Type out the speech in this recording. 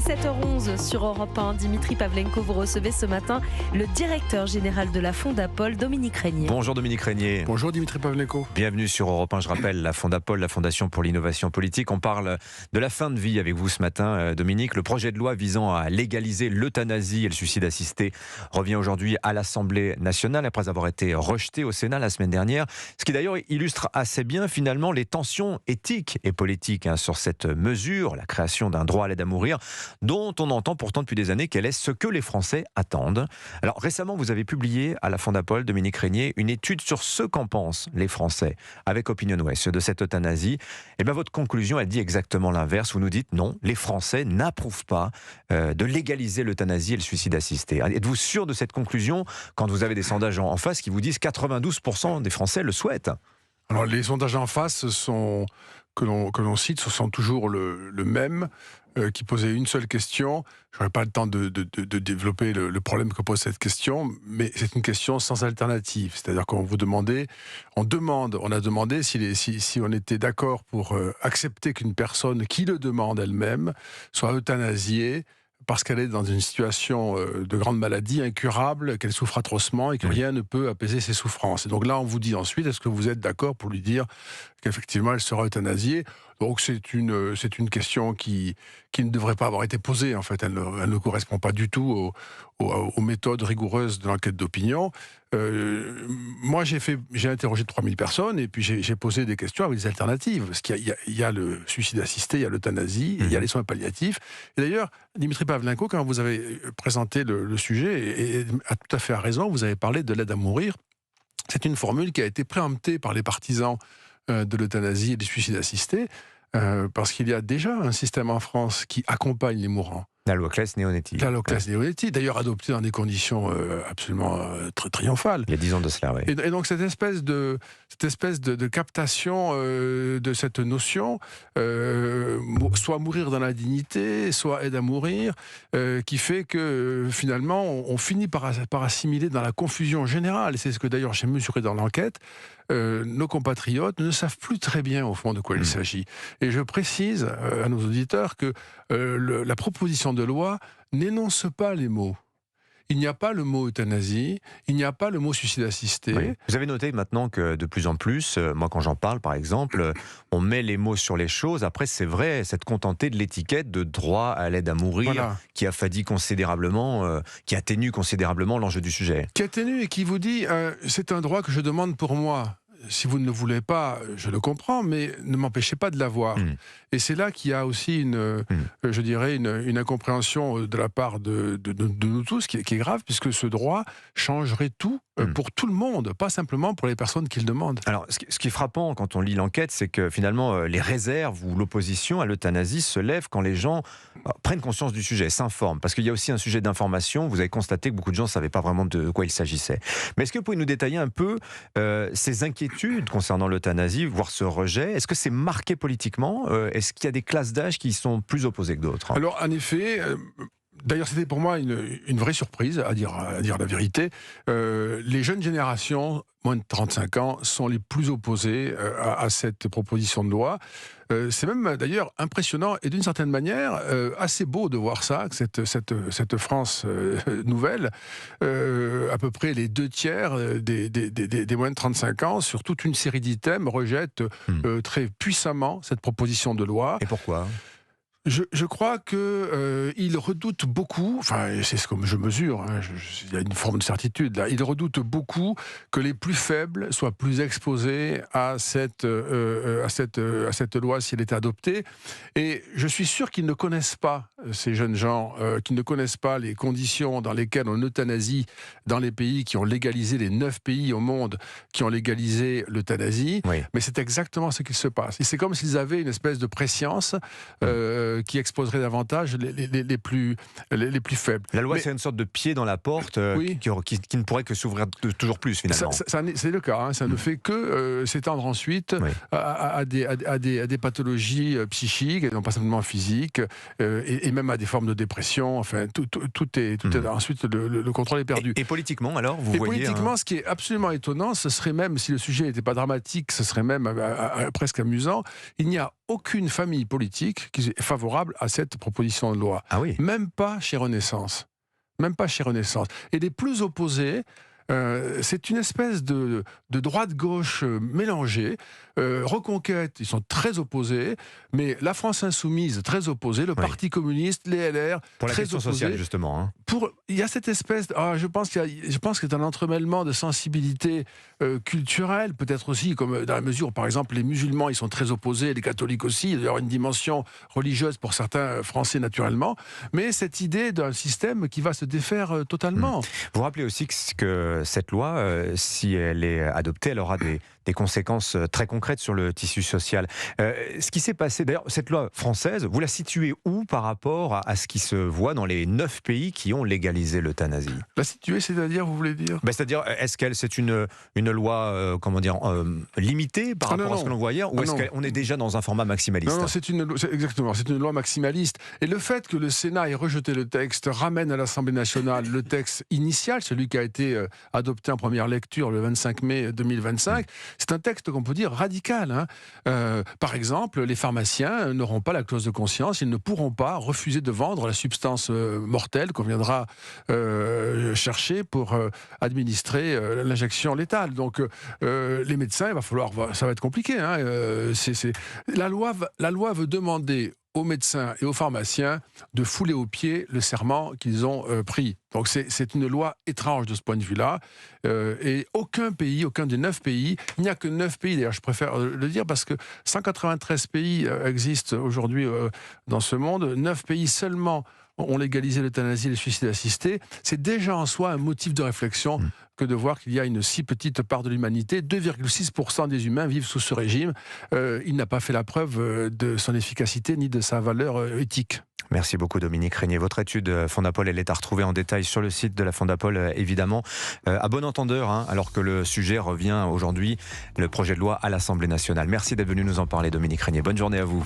7h11 sur Europe 1. Dimitri Pavlenko, vous recevez ce matin le directeur général de la Fondapol, Dominique Régnier. Bonjour Dominique Régnier. Bonjour Dimitri Pavlenko. Bienvenue sur Europe 1. Je rappelle, la Fondapol, la Fondation pour l'innovation politique. On parle de la fin de vie avec vous ce matin, Dominique. Le projet de loi visant à légaliser l'euthanasie et le suicide assisté revient aujourd'hui à l'Assemblée nationale après avoir été rejeté au Sénat la semaine dernière. Ce qui d'ailleurs illustre assez bien finalement les tensions éthiques et politiques sur cette mesure, la création d'un droit à l'aide à mourir, dont on entend pourtant depuis des années qu'elle est ce que les Français attendent. Alors récemment, vous avez publié à la Fondapol, Dominique Régnier, une étude sur ce qu'en pensent les Français avec OpinionWay de cette euthanasie. Et bien votre conclusion, elle dit exactement l'inverse. Vous nous dites non, les Français n'approuvent pas de légaliser l'euthanasie et le suicide assisté. Êtes-vous sûr de cette conclusion quand vous avez des sondages en face qui vous disent 92% des Français le souhaitent? Alors les sondages en face que l'on cite, ce sont toujours le même, qui posait une seule question. Je n'aurai pas le temps de développer le problème que pose cette question, mais c'est une question sans alternative. C'est-à-dire qu'on a demandé si on était d'accord pour accepter qu'une personne qui le demande elle-même soit euthanasiée parce qu'elle est dans une situation de grande maladie incurable, qu'elle souffre atrocement et que rien ne peut apaiser ses souffrances. Et donc là, on vous dit ensuite, est-ce que vous êtes d'accord pour lui dire qu'effectivement, elle sera euthanasiée? Donc c'est une question qui ne devrait pas avoir été posée, en fait. Elle ne correspond pas du tout aux méthodes rigoureuses de l'enquête d'opinion. Moi, j'ai interrogé 3000 personnes et puis j'ai posé des questions avec des alternatives. Parce qu'il y a le suicide assisté, il y a l'euthanasie, il y a les soins palliatifs. Et d'ailleurs, Dimitri Pavlenko, quand vous avez présenté le sujet, et a tout à fait raison, vous avez parlé de l'aide à mourir. C'est une formule qui a été préemptée par les partisans de l'euthanasie et du suicide assisté, parce qu'il y a déjà un système en France qui accompagne les mourants. La loi Claes-Leonetti. La loi Claes-Leonetti, d'ailleurs adoptée dans des conditions absolument très triomphales. Il y a 10 ans de cela, oui. Et donc cette espèce de captation de cette notion, soit mourir dans la dignité, soit aide à mourir, qui fait que finalement on finit par assimiler dans la confusion générale, et c'est ce que d'ailleurs j'ai mesuré dans l'enquête, nos compatriotes ne savent plus très bien au fond de quoi il s'agit. Et je précise à nos auditeurs que la proposition de loi n'énonce pas les mots. Il n'y a pas le mot euthanasie, il n'y a pas le mot suicide assisté. Oui. Vous avez noté maintenant que de plus en plus, moi quand j'en parle par exemple, on met les mots sur les choses. Après c'est vrai, c'est de contenter de l'étiquette de droit à l'aide à mourir, qui affadit considérablement, qui atténue considérablement l'enjeu du sujet. Qui atténue et qui vous dit c'est un droit que je demande pour moi. Si vous ne le voulez pas, je le comprends, mais ne m'empêchez pas de l'avoir. Et c'est là qu'il y a aussi je dirais, une incompréhension de la part de nous tous, qui est grave, puisque ce droit changerait tout pour tout le monde, pas simplement pour les personnes qui le demandent. Alors, ce qui est frappant quand on lit l'enquête, c'est que finalement, les réserves ou l'opposition à l'euthanasie se lèvent quand les gens prennent conscience du sujet, s'informent. Parce qu'il y a aussi un sujet d'information. Vous avez constaté que beaucoup de gens ne savaient pas vraiment de quoi il s'agissait. Mais est-ce que vous pouvez nous détailler un peu ces inquiétudes concernant l'euthanasie, voire ce rejet? Est-ce que c'est marqué politiquement? Est-ce qu'il y a des classes d'âge qui sont plus opposées que d'autres? Alors, en effet... D'ailleurs, c'était pour moi une vraie surprise, à dire la vérité. Les jeunes générations, moins de 35 ans, sont les plus opposées à cette proposition de loi. C'est même d'ailleurs impressionnant et d'une certaine manière assez beau de voir ça, que cette France nouvelle, à peu près les 2/3 des moins de 35 ans, sur toute une série d'items, rejettent très puissamment cette proposition de loi. Et pourquoi ? Je crois qu'ils redoutent beaucoup, enfin c'est ce que je mesure, il y a une forme de certitude là, ils redoutent beaucoup que les plus faibles soient plus exposés à cette loi si elle était adoptée. Et je suis sûr qu'ils ne connaissent pas, ces jeunes gens, qui ne connaissent pas les conditions dans lesquelles on euthanasie dans les pays qui ont légalisé, les 9 pays au monde qui ont légalisé l'euthanasie. Oui. Mais c'est exactement ce qu'il se passe. Et c'est comme s'ils avaient une espèce de prescience qui exposerait davantage les plus faibles. La loi, c'est une sorte de pied dans la porte qui ne pourrait que s'ouvrir toujours plus, finalement. C'est le cas. Ça ne fait que s'étendre ensuite à des pathologies psychiques, et non pas simplement physiques, et même à des formes de dépression. Enfin, tout est ensuite, le contrôle est perdu. Et politiquement, alors, vous voyez... Politiquement, ce qui est absolument étonnant, ce serait même, si le sujet n'était pas dramatique, ce serait même presque amusant, il n'y a aucune famille politique qui est favorable à cette proposition de loi. Ah oui. Même pas chez Renaissance. Même pas chez Renaissance. Et les plus opposés, c'est une espèce de droite-gauche mélangée. Reconquête, ils sont très opposés, mais la France Insoumise, très opposée, le Parti communiste, les LR, pour la très question opposés. sociale, justement. Hein. Il y a cette espèce... je pense qu'il y a un entremêlement de sensibilité culturelle, peut-être aussi, comme dans la mesure où, par exemple, les musulmans, ils sont très opposés, les catholiques aussi, il y aura une dimension religieuse pour certains Français, naturellement, mais cette idée d'un système qui va se défaire totalement. Vous rappelez aussi que cette loi, si elle est adoptée, elle aura des conséquences très concrètes sur le tissu social. Ce qui s'est passé, d'ailleurs, cette loi française, vous la situez où par rapport à ce qui se voit dans les 9 pays qui ont légalisé l'euthanasie? La situer, c'est-à-dire, vous voulez dire? C'est-à-dire, est-ce qu'elle c'est une loi, limitée par rapport à ce que l'on voit ailleurs, ou est-ce qu'on est déjà dans un format maximaliste? Non, c'est une loi maximaliste. Et le fait que le Sénat ait rejeté le texte ramène à l'Assemblée nationale le texte initial, celui qui a été adopté en première lecture le 25 mai 2025. C'est un texte qu'on peut dire radical. Par exemple, les pharmaciens n'auront pas la clause de conscience, ils ne pourront pas refuser de vendre la substance mortelle qu'on viendra chercher pour administrer l'injection létale. Donc les médecins, ça va être compliqué. La loi veut demander aux médecins et aux pharmaciens de fouler aux pieds le serment qu'ils ont pris. Donc c'est une loi étrange de ce point de vue-là. Et aucun des 9 pays, il n'y a que 9 pays, d'ailleurs je préfère le dire parce que 193 pays existent aujourd'hui dans ce monde, 9 pays seulement ont légalisé l'euthanasie et le suicide assisté. C'est déjà en soi un motif de réflexion que de voir qu'il y a une si petite part de l'humanité. 2,6% des humains vivent sous ce régime. Il n'a pas fait la preuve de son efficacité ni de sa valeur éthique. Merci beaucoup Dominique Régnier. Votre étude Fondapol, elle est à retrouver en détail sur le site de la Fondapol, évidemment. À bon entendeur, alors que le sujet revient aujourd'hui, le projet de loi à l'Assemblée nationale. Merci d'être venu nous en parler Dominique Régnier. Bonne journée à vous.